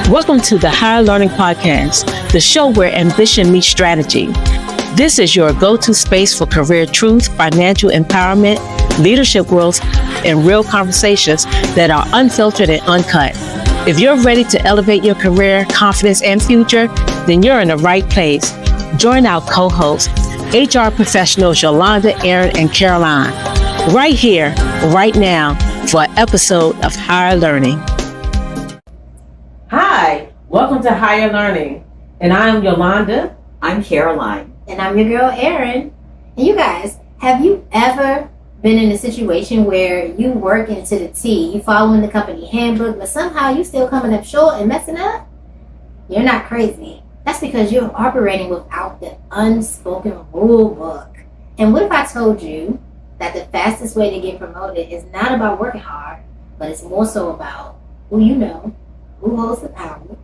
Welcome to the HireLearning podcast, the show where ambition meets strategy. This is your go-to space for career truth, financial empowerment, leadership growth, and real conversations that are unfiltered and uncut. If you're ready to elevate your career, confidence, and future, then you're in the right place. Join our co-hosts, HR professionals Yolanda, Erin, and Caroline, right here, right now, for an episode of HireLearning. Hi, welcome to HireLearning, and I'm Yolanda. I'm Caroline. And I'm your girl, Erin. And you guys, have you ever been in a situation where you work into the T, you following the company handbook, but somehow you still coming up short and messing up? You're not crazy. That's because you're operating without the unspoken rulebook. And what if I told you that the fastest way to get promoted is not about working hard, but it's more so about who you know, who holds the power,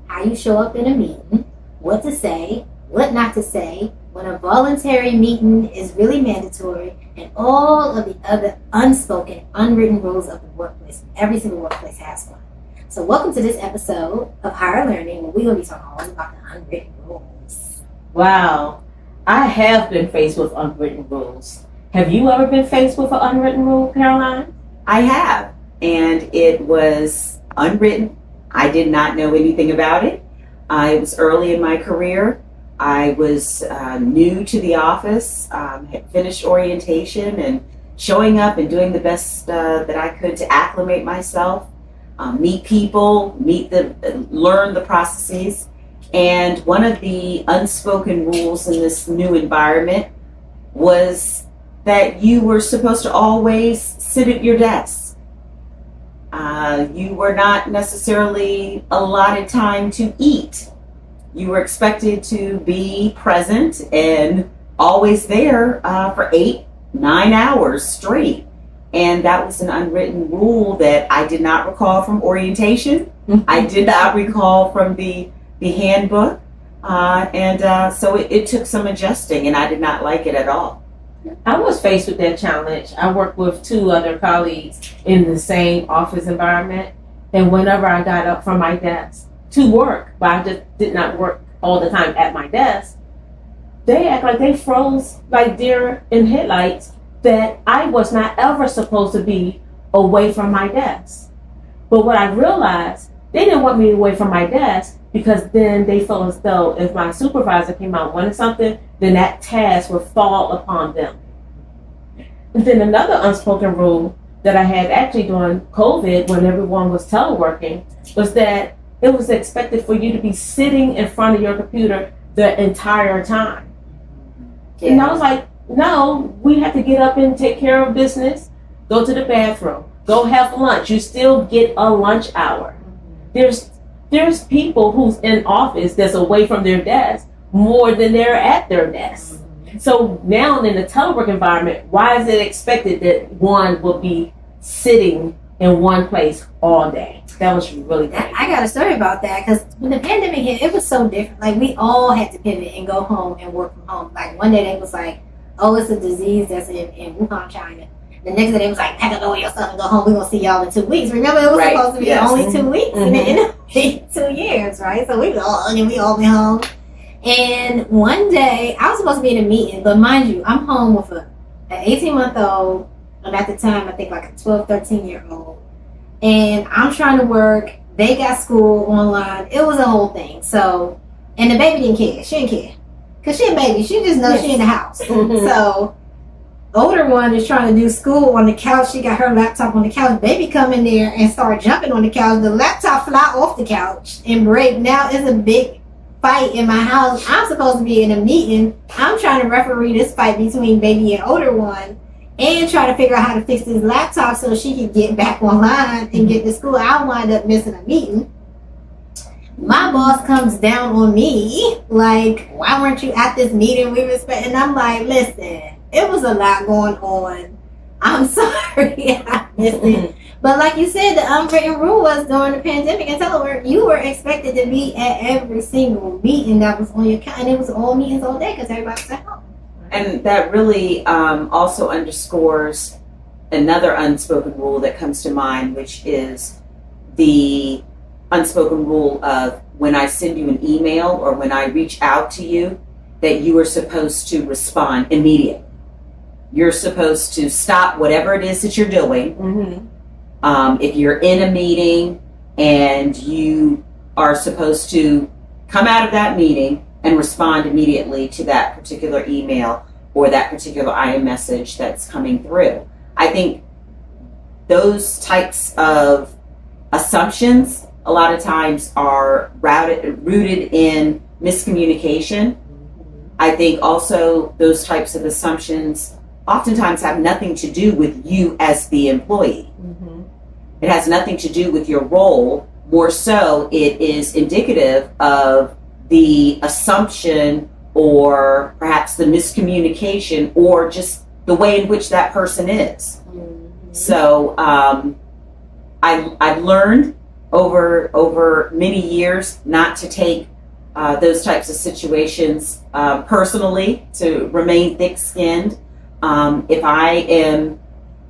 how you show up in a meeting, what to say, what not to say, when a voluntary meeting is really mandatory, and all of the other unspoken, unwritten rules of the workplace. Every single workplace has one. So welcome to this episode of HireLearning, where we're going to be talking all about the unwritten rules. Wow, I have been faced with unwritten rules. Have you ever been faced with an unwritten rule, Caroline? I have, and it was unwritten. I did not know anything about it. I was early in my career. I was new to the office, had finished orientation and showing up and doing the best that I could to acclimate myself, meet people, learn the processes. And one of the unspoken rules in this new environment was that you were supposed to always sit at your desk. You were not necessarily allotted time to eat. You were expected to be present and always there for 8-9 hours straight. And that was an unwritten rule that I did not recall from orientation. I did not recall from the handbook. So it took some adjusting, and I did not like it at all. I was faced with that challenge. I worked with 2 other colleagues in the same office environment, and whenever I got up from my desk to work, but I just did not work all the time at my desk, they act like they froze like deer in headlights that I was not ever supposed to be away from my desk. But what I realized, they didn't want me away from my desk because then they felt as though if my supervisor came out wanting something, then that task would fall upon them. And then another unspoken rule that I had actually during COVID, when everyone was teleworking, was that it was expected for you to be sitting in front of your computer the entire time. Yeah. And I was like, no, we have to get up and take care of business, go to the bathroom, go have lunch. You still get a lunch hour. There's people who's in office that's away from their desk more than they're at their desk. So now in the telework environment, why is it expected that one will be sitting in one place all day? That was really great. I got a story about that, because when the pandemic hit, it was so different. Like, we all had to pivot and go home and work from home. Like, one day they was like, oh, it's a disease that's in Wuhan, China. The next day they was like, pack up all your stuff and go home. We're going to see y'all in 2 weeks. Remember, it was supposed to be only 2 weeks, and it ended up being 2 years, right? So we all went home. And one day, I was supposed to be in a meeting, but mind you, I'm home with an 18-month-old, and at the time, I think like a 12, 13-year-old. And I'm trying to work. They got school online. It was a whole thing. So, and the baby didn't care. She didn't care. Because she a baby. She just knows she in the house. So, older one is trying to do school on the couch. She got her laptop on the couch. Baby come in there and start jumping on the couch. The laptop fly off the couch and break. Now it's a big fight in my house. I'm supposed to be in a meeting. I'm trying to referee this fight between baby and older one, and try to figure out how to fix this laptop so she can get back online and get to school. I wind up missing a meeting. My boss comes down on me like, why weren't you at this meeting we respect? And I'm like, listen, it was a lot going on. I'm sorry I missed it. But like you said, the unwritten rule was during the pandemic and telework, you were expected to be at every single meeting that was on your calendar. And it was all meetings all day because everybody was at home. And that really also underscores another unspoken rule that comes to mind, which is the unspoken rule of when I send you an email or when I reach out to you, that you are supposed to respond immediately. You're supposed to stop whatever it is that you're doing. Mm-hmm. If you're in a meeting and you are supposed to come out of that meeting and respond immediately to that particular email or that particular IM message that's coming through. I think those types of assumptions a lot of times are rooted in miscommunication. I think also those types of assumptions oftentimes have nothing to do with you as the employee. Mm-hmm. It has nothing to do with your role. More so, it is indicative of the assumption or perhaps the miscommunication or just the way in which that person is. Mm-hmm. So I've learned over many years not to take those types of situations personally, to remain thick-skinned. If I am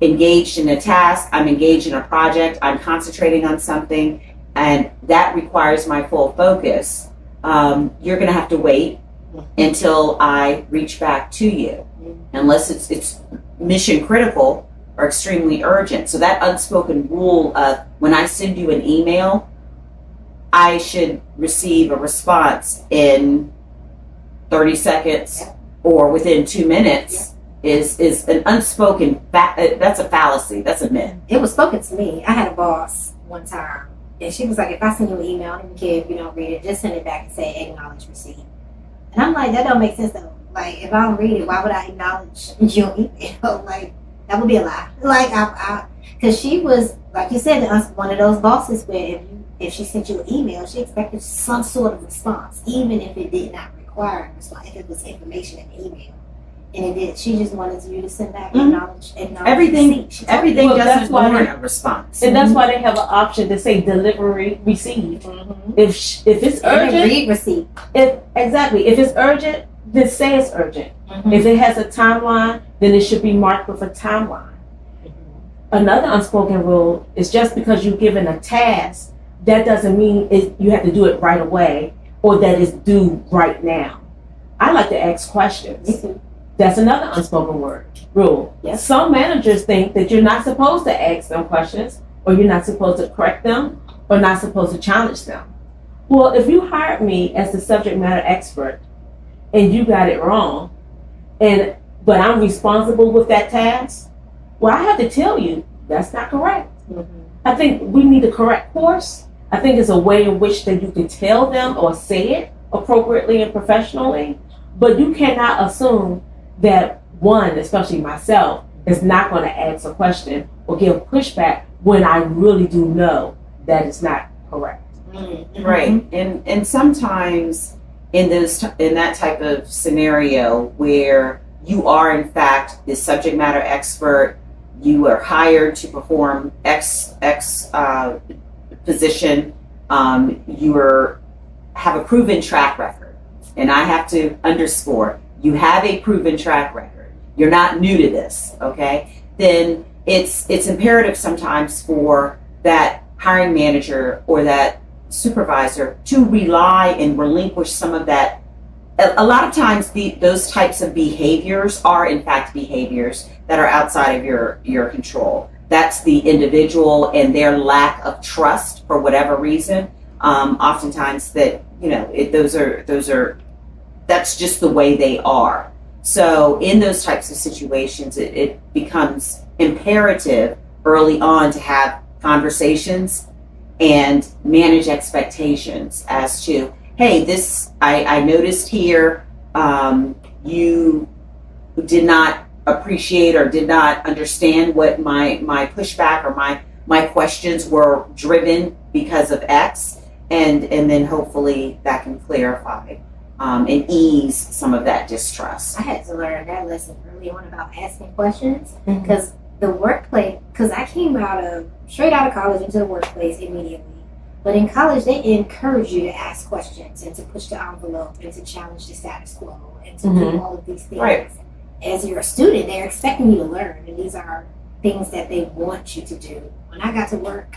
engaged in a task, I'm engaged in a project, I'm concentrating on something, and that requires my full focus, you're going to have to wait until I reach back to you, unless it's mission critical or extremely urgent. So that unspoken rule of when I send you an email, I should receive a response in 30 seconds or within 2 minutes is an unspoken that's a fallacy. That's a myth. It was spoken to me. I had a boss one time, and she was like, if I send you an email, I don't care if you don't read it, just send it back and say acknowledge receipt. And I'm like, that don't make sense though. Like, if I don't read it, why would I acknowledge your email? Like, that would be a lie. Like, because she was, like you said, one of those bosses where if she sent you an email, she expected some sort of response, even if it did not require a response, if it was information in the email. And it did. She just wanted you to send back acknowledge Everything Well, doesn't warrant a response. And that's why they have an option to say delivery received. Mm-hmm. If it's urgent, read receipt. if it's urgent, then say it's urgent. Mm-hmm. If it has a timeline, then it should be marked with a timeline. Another unspoken rule is just because you're given a task, that doesn't mean you have to do it right away or that it's due right now. I like to ask questions. Me too. That's another unspoken rule. Yes. Some managers think that you're not supposed to ask them questions, or you're not supposed to correct them, or not supposed to challenge them. Well, if you hired me as the subject matter expert and you got it wrong, but I'm responsible with that task, well, I have to tell you that's not correct. Mm-hmm. I think we need a correct course. I think it's a way in which that you can tell them or say it appropriately and professionally, but you cannot assume that one, especially myself, is not going to ask a question or give pushback when I really do know that it's not correct. Mm-hmm. Right. And sometimes in that type of scenario where you are in fact the subject matter expert, you are hired to perform X position, you have a proven track record. And I have to underscore, you have a proven track record. You're not new to this, okay? Then it's imperative sometimes for that hiring manager or that supervisor to rely and relinquish some of that. A lot of times those types of behaviors are in fact behaviors that are outside of your control. That's the individual and their lack of trust for whatever reason. Oftentimes that, that's just the way they are. So in those types of situations, it becomes imperative early on to have conversations and manage expectations as to, hey, this, I noticed here, you did not appreciate or did not understand what my pushback or my questions were driven because of X, and then hopefully that can clarify and ease some of that distrust. I had to learn that lesson early on about asking questions, Mhm. because the workplace, because I came straight out of college into the workplace immediately. But in college, they encourage you to ask questions and to push the envelope and to challenge the status quo and to do all of these things. Right. As you're a student, they're expecting you to learn, and these are things that they want you to do. When I got to work,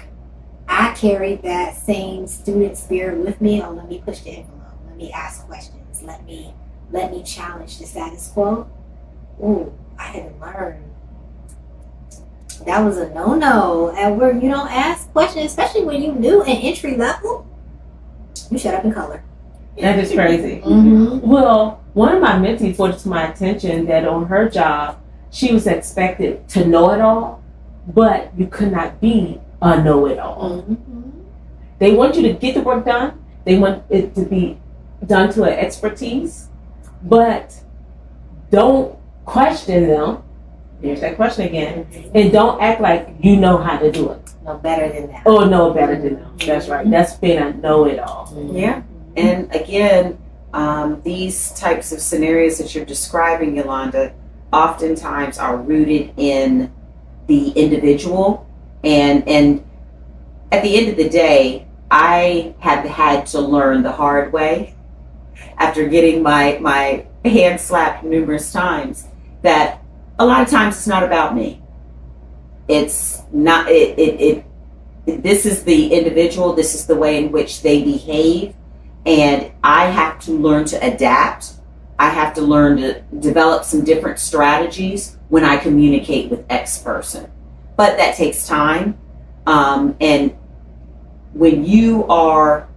I carried that same student spirit with me. Oh, let me push the envelope. Let me ask questions. Let me challenge the status quo. Ooh, I had to learn. That was a no-no. And where you don't ask questions, especially when you new and entry level, you shut up and color. That is crazy. Mm-hmm. Well, one of my mentees brought it to my attention that on her job, she was expected to know it all, but you could not be a know-it-all. Mm-hmm. They want you to get the work done. They want it to be done to an expertise, but don't question them. Here's that question again. And don't act like you know how to do it. No better than that. Or know better than them. That's right. That's being a know-it-all. Yeah. And again, these types of scenarios that you're describing, Yolanda, oftentimes are rooted in the individual. And at the end of the day, I have had to learn the hard way after getting my hand slapped numerous times that a lot of times it's not about me. It's not, this is the individual, this is the way in which they behave. And I have to learn to adapt. I have to learn to develop some different strategies when I communicate with X person. But that takes time. And when you are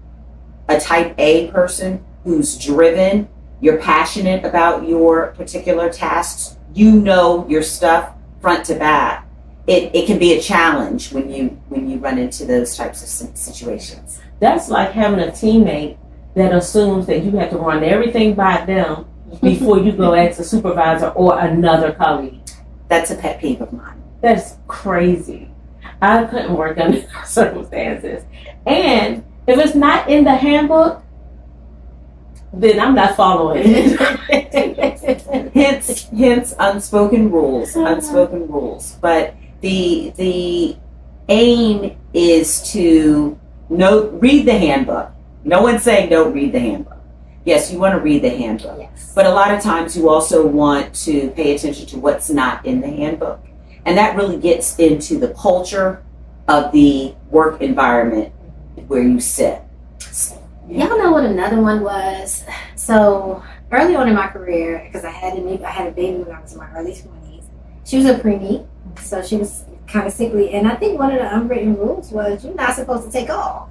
a type A person who's driven, you're passionate about your particular tasks, you know your stuff front to back. It can be a challenge when you run into those types of situations. That's like having a teammate that assumes that you have to run everything by them before you go ask a supervisor or another colleague. That's a pet peeve of mine. That's crazy. I couldn't work under those circumstances. And if it's not in the handbook, then I'm not following it. hence unspoken rules. Unspoken rules. But the aim is to read the handbook. No one's saying don't read the handbook. Yes, you want to read the handbook. Yes. But a lot of times you also want to pay attention to what's not in the handbook. And that really gets into the culture of the work environment where you sit. Y'all know what another one was? So early on in my career, because I had a baby when I was in my early 20s. She was a preemie, so she was kind of sickly. And I think one of the unwritten rules was you're not supposed to take off.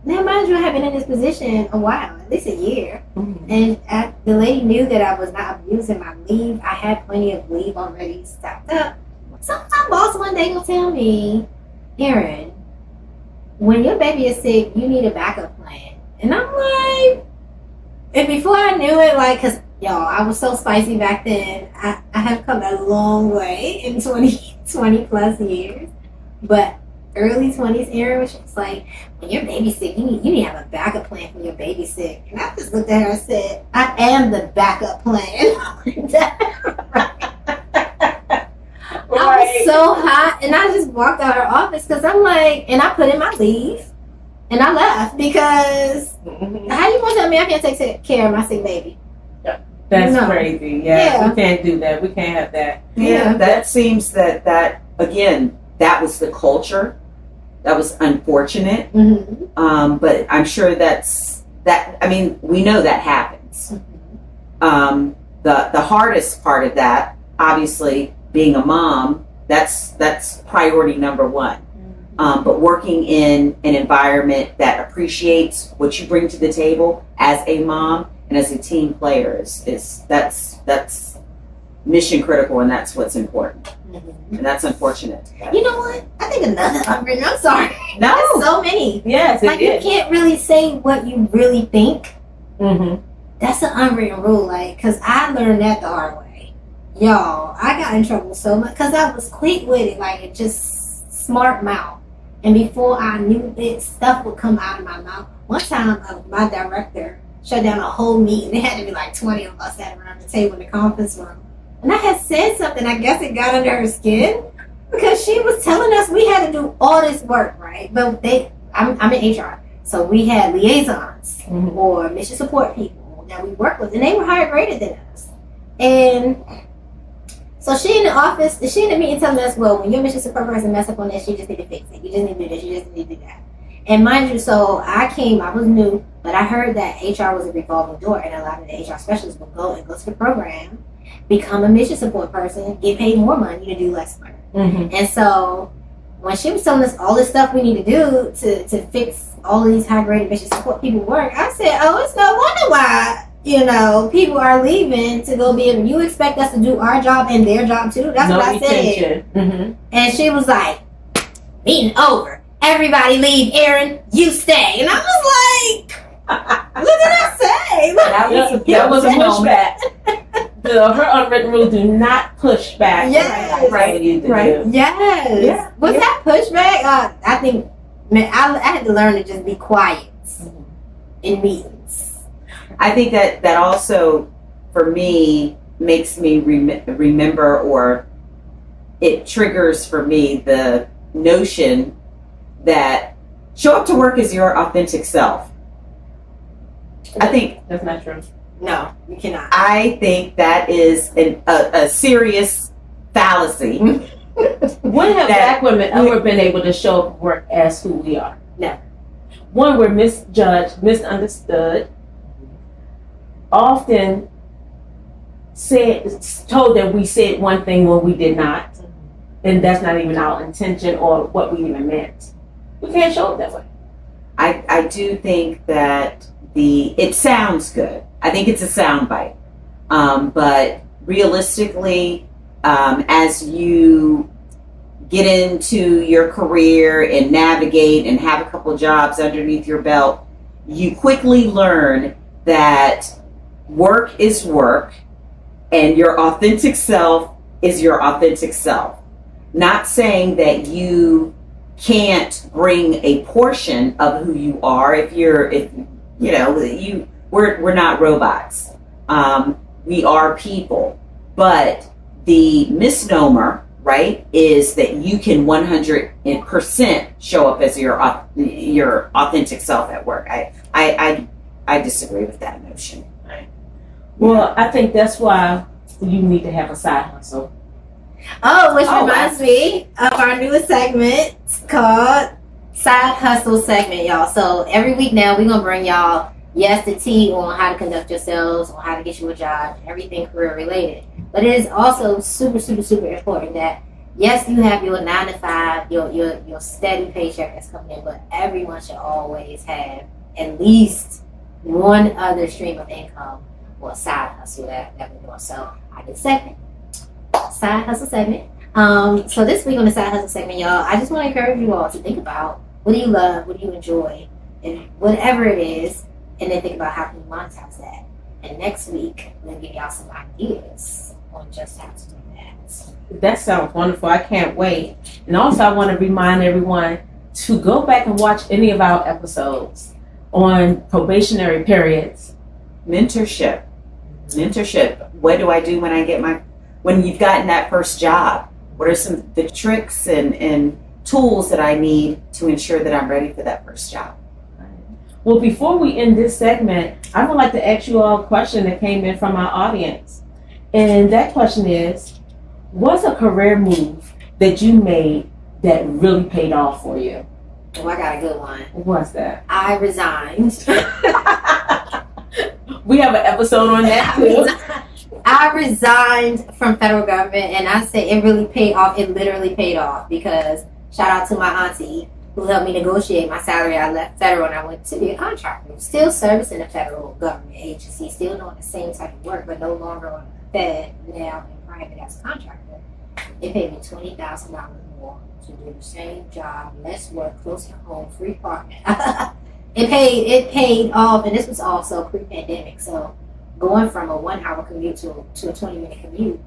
Now, mind you, I have been in this position a while, at least a year. Mm-hmm. And the lady knew that I was not abusing my leave. I had plenty of leave already stocked up. So my boss one day gonna tell me, Erin, when your baby is sick, you need a backup plan. And I'm like, and before I knew it, like, cause y'all, I was so spicy back then. I have come a long way in 20 plus years. But early 20s era, which was like, when your baby's sick, you need to have a backup plan for your baby sick. And I just looked at her and said, I am the backup plan. I was so hot, and I just walked out of her office because I'm like, and I put in my leave, and I left because how you want to tell me I can't take care of my sick baby? That's No. crazy. Yeah, we can't do that. We can't have that. Yeah, that seems that again, that was the culture. That was unfortunate. Mm-hmm. But I'm sure I mean, we know that happens. Mm-hmm. The hardest part of that, obviously, being a mom, that's priority number one. But working in an environment that appreciates what you bring to the table as a mom and as a team player that's mission critical, and that's what's important. Mm-hmm. And that's unfortunate. You know what? I think another unwritten. I'm sorry. No. There's so many. Yes, Like, you can't really say what you really think. Mm-hmm. That's an unwritten rule, like, because I learned that the hard way. Y'all, I got in trouble so much because I was quick with it, like, it just smart mouth. And before I knew it, stuff would come out of my mouth. One time, my director shut down a whole meeting. There had to be like 20 of us sat around the table in the conference room. And I had said something, I guess it got under her skin, because she was telling us we had to do all this work, right? But I'm in HR. So we had liaisons or mission support people that we work with, and they were higher graded than us. And so she in the meeting telling us, well, when your mission support person mess up on this, you just need to fix it. You just need to do this, you just need to do that. And mind you, so I was new, but I heard that HR was a revolving door, and a lot of the HR specialists would go to the program, become a mission support person, get paid more money to do less work. Mm-hmm. And so when she was telling us all this stuff we need to do to fix all of these high-grade mission support people work, I said, oh, it's no wonder why, people are leaving to go be able, you expect us to do our job and their job too? That's what I said. Mm-hmm. And she was like, meeting over. Everybody leave, Erin, you stay. And I was like, what did I say? That was a pushback. Her unwritten rule: do not push back. Yes. Right. Yes. Yeah. Was that pushback? I think, man, I had to learn to just be quiet in meetings. I think that also, for me, makes me remember, or it triggers for me the notion that show up to work as your authentic self. I think that's not true. No, you cannot. I think that is a serious fallacy. When have black women ever been able to show up at work as who we are? No. One, we're misjudged, misunderstood, often told that we said one thing when we did not, and that's not even our intention or what we even meant. We can't show up that way. I do think that it sounds good. I think it's a soundbite. But realistically, as you get into your career and navigate and have a couple jobs underneath your belt, you quickly learn that work is work and your authentic self is your authentic self. Not saying that you can't bring a portion of who you are we're not robots. We are people. But the misnomer, right, is that you can 100% show up as your authentic self at work. I disagree with that notion. Well, I think that's why you need to have a side hustle. Oh, which reminds me of our newest segment called Side Hustle segment, y'all. So every week now, we're going to bring y'all, the tea on how to conduct yourselves, on how to get you a job, everything career related. But it is also super, super, super important that, yes, you have your 9 to 5, your steady paycheck that's coming in, but everyone should always have at least one other stream of income or side hustle that we're doing. So I did segment. Side hustle segment. So this week on the side hustle segment, y'all, I just want to encourage you all to think about what do you love, what do you enjoy, and whatever it is, and then think about how can you monetize that. And next week, we'll give y'all some ideas on just how to do that. That sounds wonderful. I can't wait. And also, I want to remind everyone to go back and watch any of our episodes on probationary periods. Mentorship. What do I do when you've gotten that first job? What are some of the tricks and tools that I need to ensure that I'm ready for that first job? Well, before we end this segment, I would like to ask you all a question that came in from our audience. And that question is, what's a career move that you made that really paid off for you? Oh, I got a good one. What's that? I resigned. We have an episode on that too. I resigned from federal government, and I say it really paid off. It literally paid off because shout out to my auntie who helped me negotiate my salary. I left federal and I went to be a contractor. Still servicing a federal government agency, still doing the same type of work, but no longer on the Fed, now in private as a contractor. It paid me $20,000 more to do the same job, less work, closer to home, free parking. It paid off, and this was also pre-pandemic. So going from a 1-hour commute to a 20-minute commute,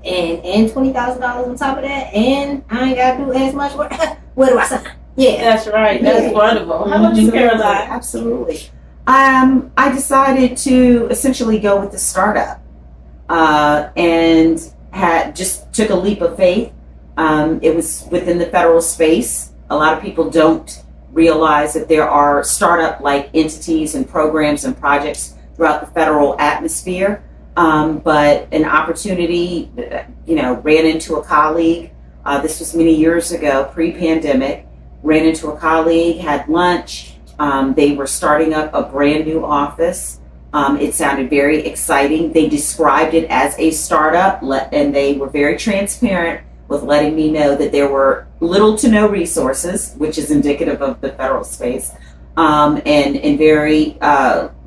and $20,000 on top of that, and I ain't got to do as much work. What do I say? Yeah, that's right. That's wonderful. How about you, Caroline? Absolutely. I decided to essentially go with the startup, and took a leap of faith. It was within the federal space. A lot of people don't realize that there are startup-like entities and programs and projects throughout the federal atmosphere. But an opportunity, ran into a colleague. This was many years ago, pre-pandemic, ran into a colleague, had lunch. They were starting up a brand new office. It sounded very exciting. They described it as a startup, and they were very transparent with letting me know that there were little to no resources, which is indicative of the federal space, and very,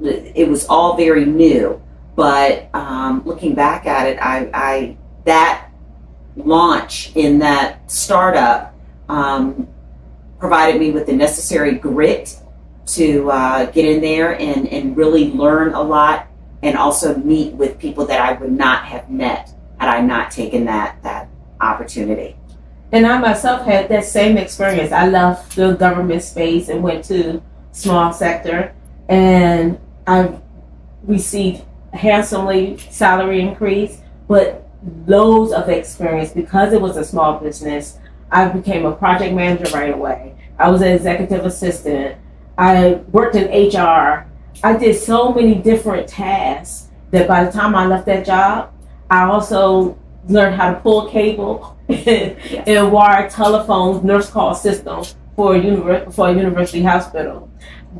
it was all very new. But looking back at it, I that launch in that startup provided me with the necessary grit to get in there and really learn a lot, and also meet with people that I would not have met had I not taken that opportunity. And I myself had that same experience. I left the government space and went to small sector, and I received handsomely salary increase, but loads of experience because it was a small business. I became a project manager right away. I was an executive assistant. I worked in HR. I did so many different tasks that by the time I left that job, I also learned how to pull cable and wire telephones, nurse call system for a university hospital.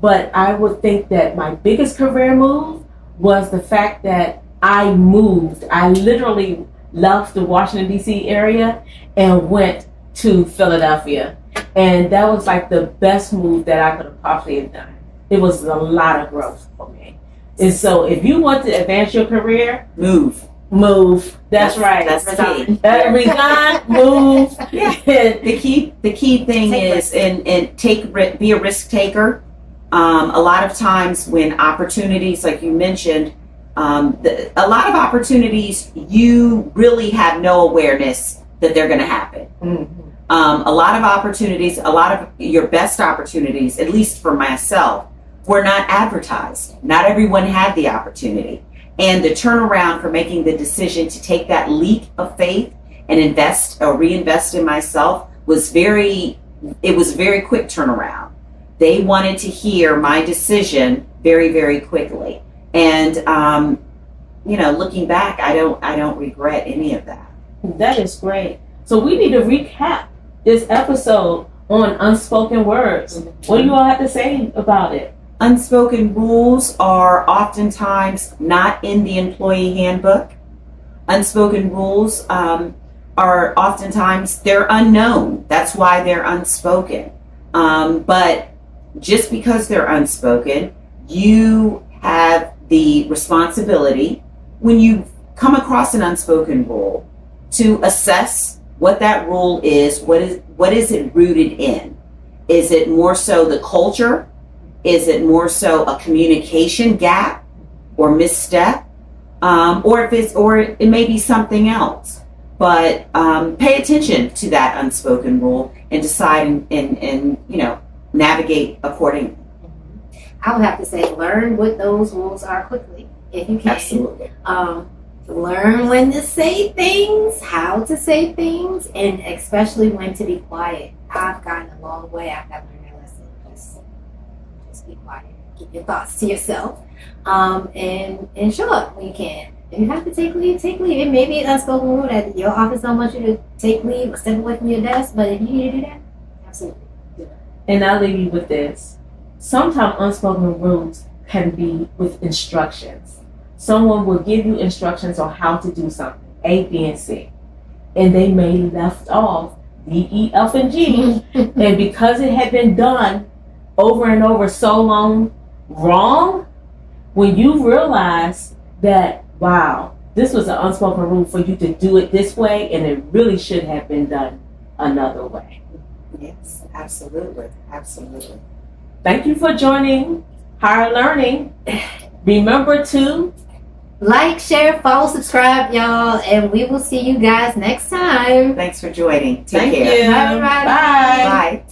But I would think that my biggest career move was the fact that I moved. I literally left the Washington, D.C. area and went to Philadelphia. And that was like the best move that I could have possibly have done. It was a lot of growth for me. And so if you want to advance your career, Move. That's right. That's the key. Resign, move. Yeah. The key thing is be a risk taker. A lot of times when opportunities, like you mentioned, a lot of opportunities you really have no awareness that they're going to happen. Mm-hmm. A lot of opportunities, a lot of your best opportunities, at least for myself, were not advertised. Not everyone had the opportunity. And the turnaround for making the decision to take that leap of faith and invest or reinvest in myself was a very quick turnaround. They wanted to hear my decision very, very quickly. And, looking back, I don't regret any of that. That is great. So we need to recap this episode on unspoken words. What do you all have to say about it? Unspoken rules are oftentimes not in the employee handbook. Unspoken rules are oftentimes, they're unknown. That's why they're unspoken. But just because they're unspoken, you have the responsibility when you come across an unspoken rule to assess what that rule is. What is it rooted in? Is it more so the culture? Is it more so a communication gap or misstep? Or it may be something else. But pay attention to that unspoken rule and decide and navigate accordingly. I would have to say learn what those rules are quickly, if you can. Absolutely. Learn when to say things, how to say things, and especially when to be quiet. I've gotten a long way after I've learned that lesson. Just be quiet. Keep your thoughts to yourself. And show up when you can. If you have to take leave, take leave. It may be an unspoken rule that your office don't want you to take leave or step away from your desk, but if you need to do that, absolutely do it. And I'll leave you with this. Sometimes unspoken rules can be with instructions. Someone will give you instructions on how to do something, A, B, and C. And they may left off D, E, F, and G. And because it had been done over and over so long wrong, when you realize that, wow, this was an unspoken rule for you to do it this way, and it really should have been done another way. Yes, absolutely. Absolutely. Thank you for joining HireLearning. Remember to like, share, follow, subscribe, y'all, and we will see you guys next time. Thanks for joining. Take Thank care. you. Bye, everybody. Bye. Bye.